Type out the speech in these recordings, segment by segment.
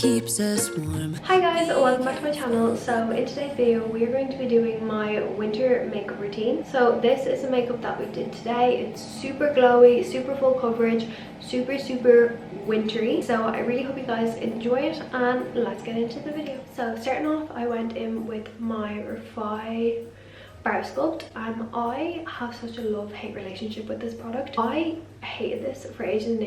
keeps us warm. Hi guys, welcome back to my channel. So in today's video we are going to be doing my winter makeup routine. So this is the makeup that we did today. It's super glowy, super full coverage, super wintry. So I really hope you guys enjoy it, and let's get into the video. So starting off, I went in with my Refi Brow Sculpt, and I have such a love-hate relationship with this product. I hated this for ages and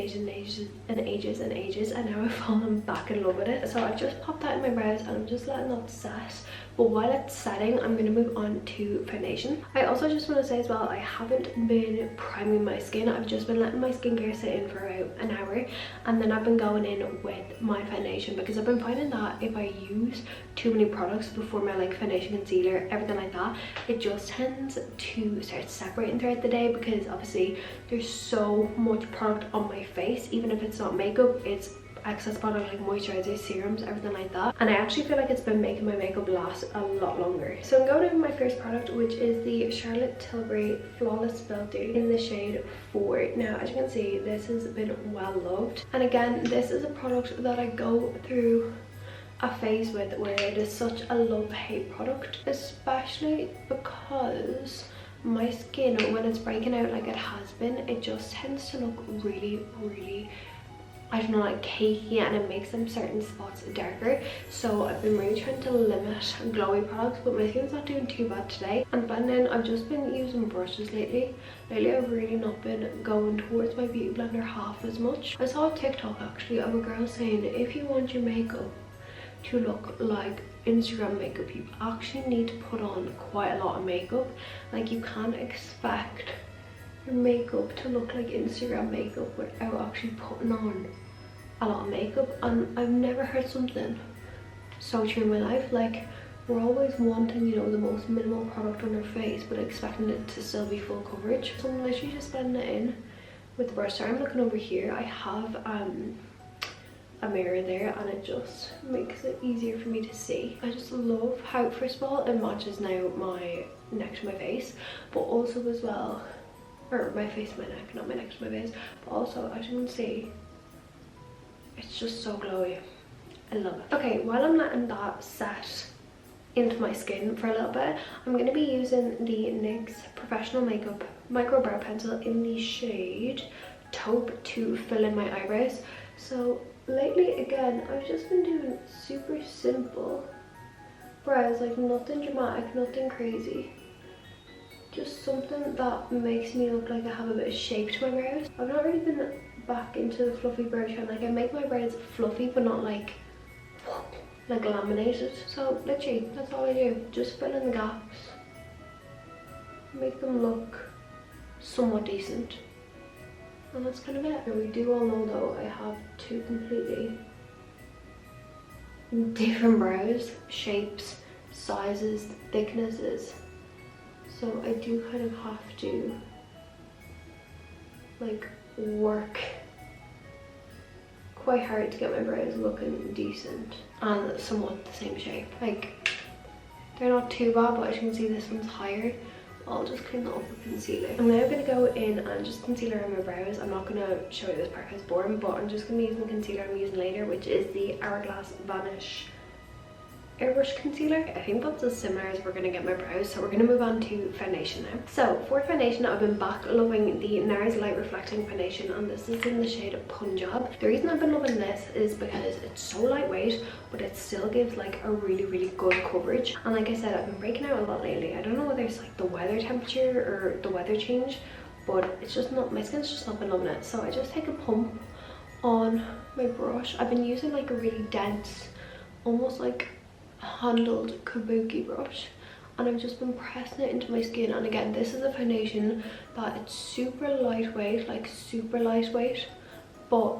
ages, and now I've fallen back in love with it. So I just popped that in my brows and I'm just letting that set. But while it's setting, I'm going to move on to foundation. I also just want to say as well, I haven't been priming my skin. I've just been letting my skincare sit in for about an hour, and then I've been going in with my foundation, because I've been finding that if I use too many products before my like foundation, concealer, everything like that, it just tends to start separating throughout the day, because obviously there's so much product on my face. Even if it's not makeup, it's excess product like moisturizers, serums, everything like that, and I actually feel like it's been making my makeup last a lot longer. So I'm going in with my first product, which is the Charlotte Tilbury Flawless Filter in the shade 4. Now as you can see, this has been well loved, and again, this is a product that I go through a phase with where it is such a love-hate product, especially because my skin, when it's breaking out like it has been, it just tends to look really, I don't know, like cakey, and it makes them certain spots darker. So I've been really trying to limit glowy products, but my skin's not doing too bad today. And blending, I've just been using brushes lately. I've really not been going towards my beauty blender half as much. I saw a TikTok actually of a girl saying, if you want your makeup to look like Instagram makeup, you actually need to put on quite a lot of makeup. Like, you can't expect your makeup to look like Instagram makeup without actually putting on a lot of makeup. And I've never heard something so true in my life. Like, we're always wanting, you know, the most minimal product on our face but expecting it to still be full coverage. So I'm literally just blending it in with the brush. So I'm looking over here, I have a mirror there, and it just makes it easier for me to see. I just love how, first of all, it matches now my neck to my face, but also as well, or my face to my neck, not my neck to my face, but also, as you can see, it's just so glowy. I love it. Okay, while I'm letting that set into my skin for a little bit, I'm going to be using the NYX Professional Makeup Micro Brow Pencil in the shade Taupe to fill in my eyebrows. So lately, again, I've just been doing super simple brows, like nothing dramatic, nothing crazy. Just something that makes me look like I have a bit of shape to my brows. I've not really been back into the fluffy brow trend. Like, I make my brows fluffy but not like laminated. So literally, that's all I do. Just fill in the gaps, make them look somewhat decent, and that's kind of it. We do all know though, I have two completely different brows, shapes, sizes, thicknesses. So I do kind of have to like work quite hard to get my brows looking decent and somewhat the same shape. Like, they're not too bad, but as you can see, this one's higher. I'll just clean that up with concealer. I'm now going to go in and just concealer on my brows. I'm not going to show you this part because it's boring, but I'm just going to be using the concealer I'm using later, which is the Hourglass Vanish Airbrush Concealer. I think that's as similar as we're going to get my brows. So we're going to move on to foundation now. So for foundation, I've been back loving the NARS Light Reflecting Foundation, and this is in the shade Punjab. The reason I've been loving this is because it's so lightweight, but it still gives like a really good coverage. And like I said, I've been breaking out a lot lately. I don't know whether it's like the weather temperature or the weather change, but it's just not, my skin's just not been loving it. So I just take a pump on my brush. I've been using like a really dense, almost like handled kabuki brush, and I've just been pressing it into my skin. And again, this is a foundation that it's super lightweight, like super lightweight, but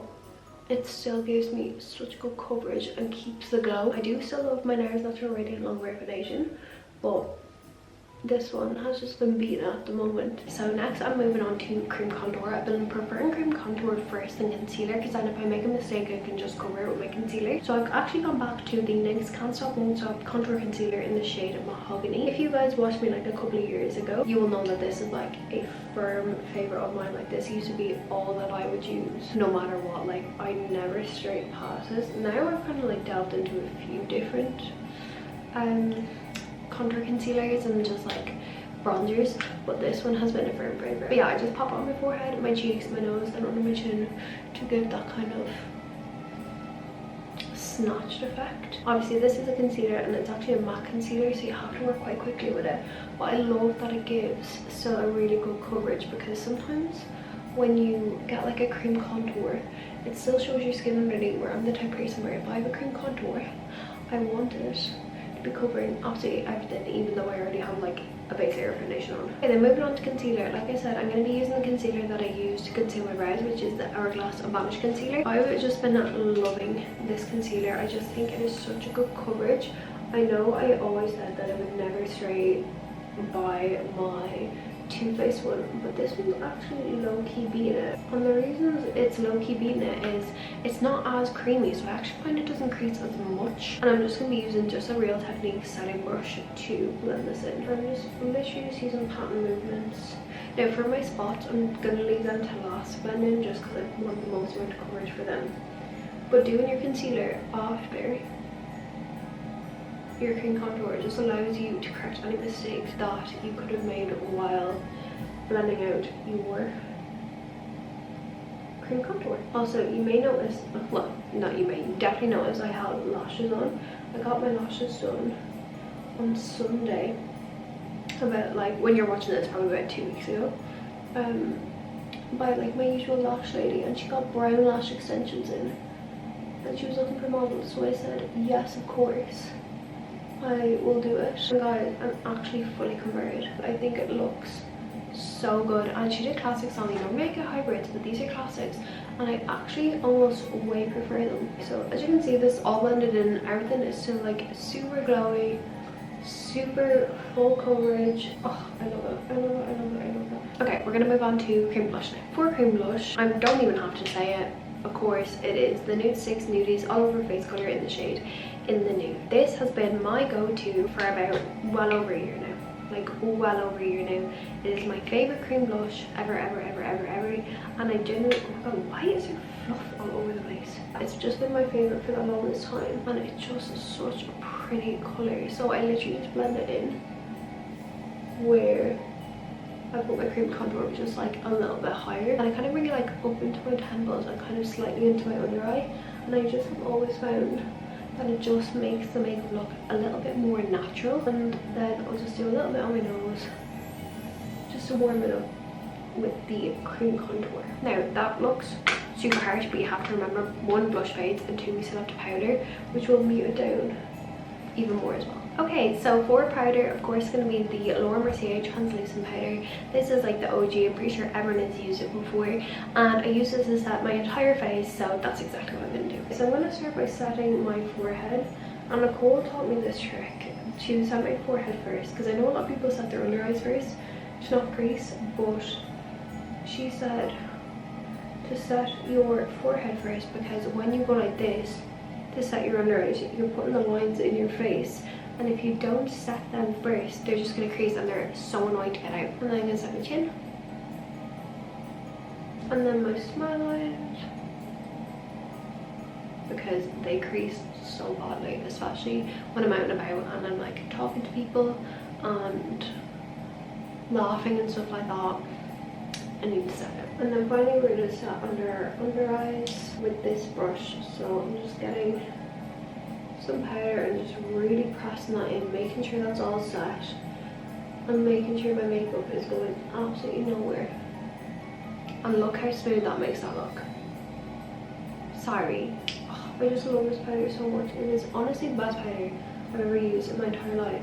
it still gives me such good coverage and keeps the glow. I do still love my NARS Natural Radiant Long Wear Foundation, but this one has just been beaten at the moment. So next I'm moving on to cream contour. I've been preferring cream contour first than concealer, because then if I make a mistake I can just cover it with my concealer. So I've actually gone back to the NYX Can't Stop Won't Stop contour concealer in the shade Mahogany. If you guys watched me like a couple of years ago, you will know that this is like a firm favorite of mine. Like this used to be all that I would use no matter what. Like I never strayed past this. Now I've kind of like delved into a few different contour concealers and just like bronzers, but this one has been a firm favorite. But yeah, I just pop it on my forehead, my cheeks, my nose, and under my chin to give that kind of snatched effect. Obviously this is a concealer and it's actually a matte concealer, so you have to work quite quickly with it, but I love that it gives still a really good coverage, because sometimes when you get like a cream contour it still shows your skin underneath, where I'm the type of person where if I have a cream contour I want it be covering absolutely everything, even though I already have like a base layer of foundation on. Okay, then moving on to concealer. Like I said, I'm going to be using the concealer that I use to conceal my brows, which is the Hourglass Vanish Concealer. I've just been loving this concealer. I just think it is such a good coverage. I know I always said that I would never stray by my Too Faced one, but this one's actually low-key beating it. And the reasons it's low-key beating it is it's not as creamy, so I actually find it doesn't crease as much. And I'm just going to be using just a Real Techniques setting brush to blend this in. I'm just literally just using pattern movements. Now for my spots, I'm going to leave them to last blend in, just because I want the most amount of coverage for them. But doing your concealer after your cream contour just allows you to correct any mistakes that you could have made while blending out your cream contour. Also, you may notice, well, not you may, you definitely notice I have lashes on. I got my lashes done on Sunday, about like, when you're watching this, probably about 2 weeks ago, by like my usual lash lady, and she got brown lash extensions in, and she was looking for models, so I said yes, of course, I will do it. And guys, I'm actually fully converted. I think it looks so good, and she did classics on me. Normally I get hybrids, but these are classics and I actually almost way prefer them. So as you can see, this all blended in. Everything is still like super glowy, super full coverage. Oh, I love it, I love it, I love it, I love it. Okay, we're gonna move on to cream blush now. For cream blush, I don't even have to say it, of course, it is the Nude 6 Nudies All Over Face Color in the shade In the Nude. This has been my go-to for about well over a year now. Like well over a year now. It is my favorite cream blush ever, ever, ever, ever, ever. And I genuinely, oh my god, why is there fluff all over the place? It's just been my favorite for the longest time, and it's just such a pretty color. So I literally just blend it in where I put my cream contour just like a little bit higher, and I kind of bring it like up into my temples and kind of slightly into my under eye. And I just have always found that it just makes the makeup look a little bit more natural. And then I'll just do a little bit on my nose just to warm it up with the cream contour. Now that looks super harsh, but you have to remember, 1, blush fades, and 2, we still have to powder, which will mute it down even more as well. Okay, so for powder, of course, it's going to be the Laura Mercier translucent powder. This is like the OG. I'm pretty sure everyone has used it before, and I use this to set my entire face, so that's exactly what I'm going to do. So I'm going to start by setting my forehead, and Nicole taught me this trick to set my forehead first, because I know a lot of people set their under eyes first to not crease, but she said to set your forehead first, because when you go like this to set your under eyes, you're putting the lines in your face, and if you don't set them first, they're just going to crease and they're so annoying to get out. And then I'm going to set my chin, and then my smile lines, because they crease so badly, especially when I'm out and about and I'm like talking to people and laughing and stuff like that. I need to set it. And then finally we're going to set under our under eyes with this brush. So I'm just getting some powder and just really pressing that in, making sure that's all set, and making sure my makeup is going absolutely nowhere. And look how smooth that makes that look. Sorry, oh, I just love this powder so much. It is honestly the best powder I've ever used in my entire life,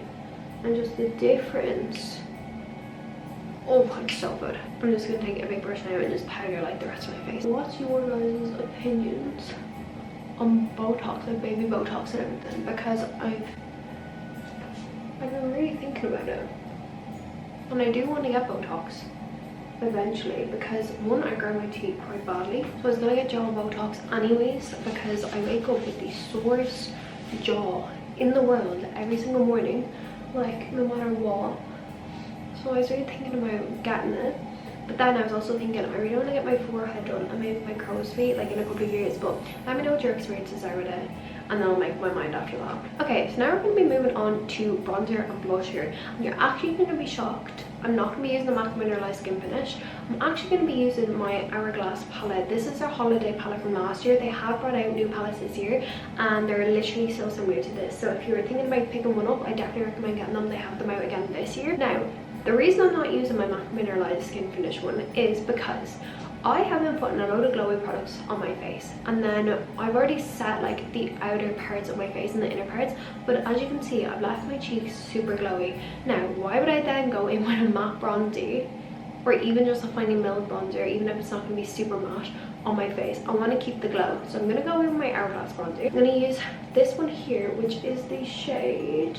and just the difference, oh, it's so good. I'm just going to take a big brush now and just powder like the rest of my face. What's your guys' opinions on Botox, like baby Botox and everything? Because I've been really thinking about it, And I do want to get Botox eventually because one, I grind my teeth quite badly, so I was gonna get jaw Botox anyways because I wake up with the sorest jaw in the world every single morning, like no matter what. So I was really thinking about getting it, but then I was also thinking I really want to get my forehead done and maybe my crow's feet like in a couple of years. But let me know what your experiences are with it and then I'll make my mind after that. Okay, so now we're going to be moving on to bronzer and blusher, and you're actually going to be shocked. I'm not going to be using the MAC Mineralized Skin Finish. I'm actually going to be using my Hourglass palette. This is their holiday palette from last year. They have brought out new palettes this year and they're literally so similar to this. So if you were thinking about picking one up, I definitely recommend getting them. They have them out again this year. Now, the reason I'm not using my MAC Mineralized Skin Finish one is because I have been putting a load of glowy products on my face, and then I've already set like the outer parts of my face and the inner parts, but as you can see I've left my cheeks super glowy. Now why would I then go in with a matte bronzer or even just a finely milled bronzer, even if it's not going to be super matte, on my face? I want to keep the glow, so I'm going to go in with my Hourglass bronzer. I'm going to use this one here, which is the shade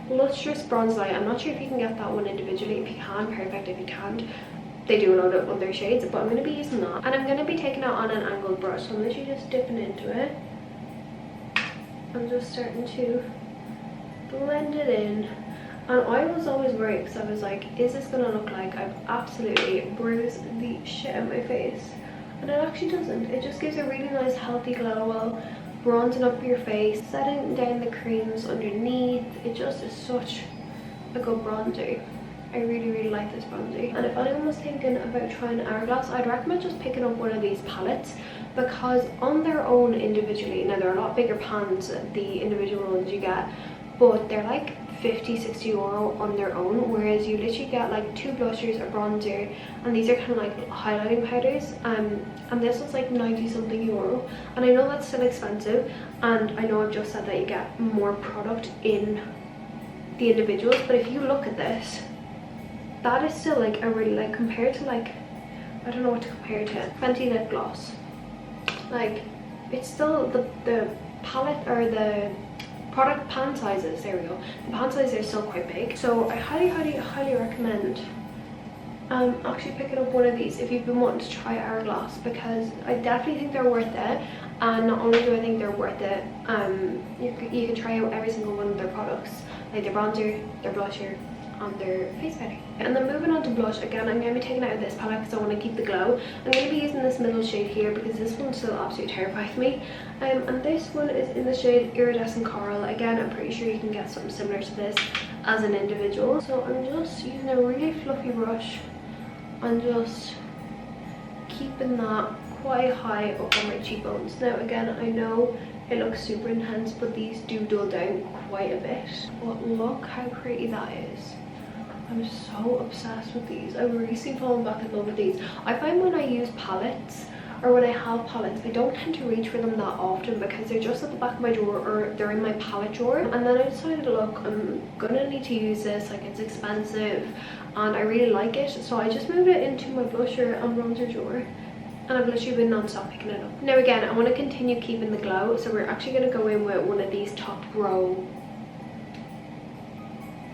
Lustrous Bronze Light. I'm not sure if you can get that one individually. If you can, perfect. If you can't, they do a lot of other shades, but I'm going to be using that. And I'm going to be taking it on an angled brush, so I'm literally just dipping into it. I'm just starting to blend it in. And I was always worried because I was like, is this going to look like I've absolutely bruised the shit out of my face? And it actually doesn't. It just gives a really nice healthy glow while bronzing up your face, setting down the creams underneath. It just is such a good bronzer. I really like this bronzer. And if anyone was thinking about trying Hourglass, I'd recommend just picking up one of these palettes, because on their own individually, now they're a lot bigger pans, the individual ones you get, but they're like 50-60 euro on their own, whereas you literally get like 2 blushers, a bronzer, and these are kind of like highlighting powders, and this was like 90 something euro. And I know that's still expensive, and I know I've just said that you get more product in the individuals, but if you look at this, that is still like a really, like, compared to like, I don't know what to compare to, Fenty lip gloss, like it's still the palette or the product pan sizes, there we go, the pan sizes are still quite big. So I highly recommend actually picking up one of these if you've been wanting to try Hourglass, because I definitely think they're worth it. And not only do I think they're worth it, you can try out every single one of their products, like their bronzer, their blusher, and their face powder. And then moving on to blush, again I'm going to be taking out of this palette because I want to keep the glow. I'm going to be using this middle shade here because this one still absolutely terrifies me, and this one is in the shade Iridescent Coral. Again, I'm pretty sure you can get something similar to this as an individual. So I'm just using a really fluffy brush and just keeping that quite high up on my cheekbones. Now again, I know it looks super intense, but these do dull down quite a bit. But look how pretty that is. I'm so obsessed with these. I've recently fallen back in love with these. I find when I use palettes, or when I have palettes, I don't tend to reach for them that often because they're just at the back of my drawer or they're in my palette drawer. And then I decided, look, I'm gonna need to use this, like it's expensive and I really like it, so I just moved it into my blusher and bronzer drawer, and I've literally been non-stop picking it up. Now again, I want to continue keeping the glow, so we're actually going to go in with one of these top row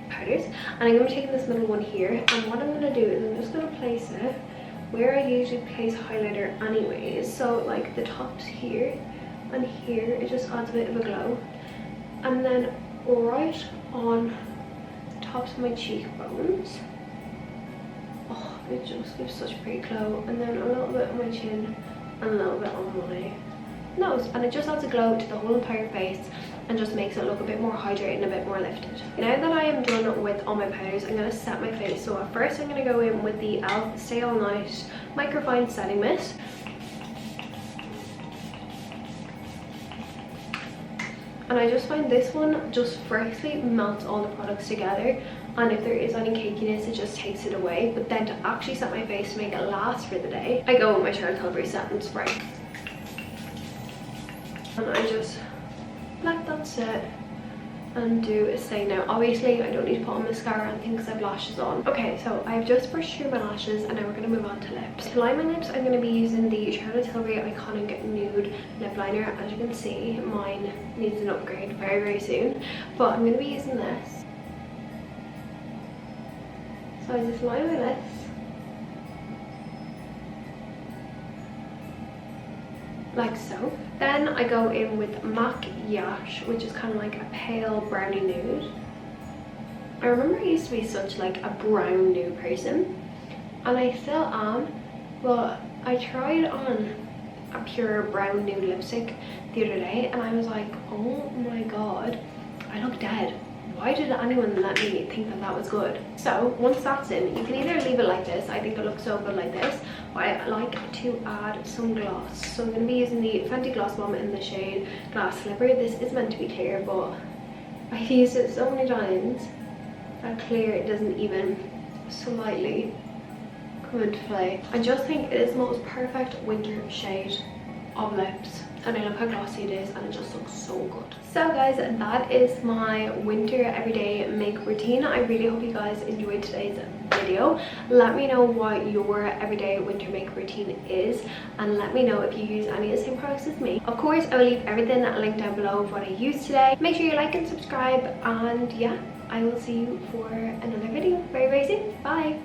powders, and I'm going to be taking this middle one here, and what I'm going to do is I'm just going to place it where I usually place highlighter anyways, so like the tops here and here, it just adds a bit of a glow, and then right on the tops of my cheekbones. Oh, it just gives such a pretty glow, and then a little bit on my chin and a little bit on my nose, and it just adds a glow to the whole entire face and just makes it look a bit more hydrated and a bit more lifted. Now that I am done with all my powders, I'm going to set my face. So at first I'm going to go in with the e.l.f. Stay All Night Microfine Setting Mist. And I just find this one just firstly melts all the products together, and if there is any cakiness it just takes it away. But then to actually set my face to make it last for the day, I go with my Charlotte Tilbury setting spray, and I just let that set and do a stay. Now obviously I don't need to put on mascara and things because I have lashes on. Okay, so I've just brushed through my lashes and now we're going to move on to lips. To line my lips, I'm going to be using the Charlotte Tilbury Iconic Nude Lip Liner. As you can see, mine needs an upgrade very soon, but I'm going to be using this. So So I just line my lips. Like so. Then I go in with Maquillage, which is kind of like a pale brownie nude. I remember I used to be such like a brown nude person, and I still am, but I tried on a pure brown nude lipstick the other day and I was like, oh my god, I look dead. Why did anyone let me think that that was good? So once that's in, you can either leave it like this. I think it looks so good like this, but I like to add some gloss. So I'm going to be using the Fenty Gloss Bomb in the shade Glass Slipper. This is meant to be clear, but I've used it so many times that clear it doesn't even slightly come into play. I just think it is the most perfect winter shade of lips, and I love how glossy it is and it just looks so good. So guys, that is my winter everyday makeup routine. I really hope you guys enjoyed today's video. Let me know what your everyday winter makeup routine is, and let me know if you use any of the same products as me. Of course, I will leave everything linked down below of what I used today. Make sure you like and subscribe, and yeah, I will see you for another video very, very soon. Bye!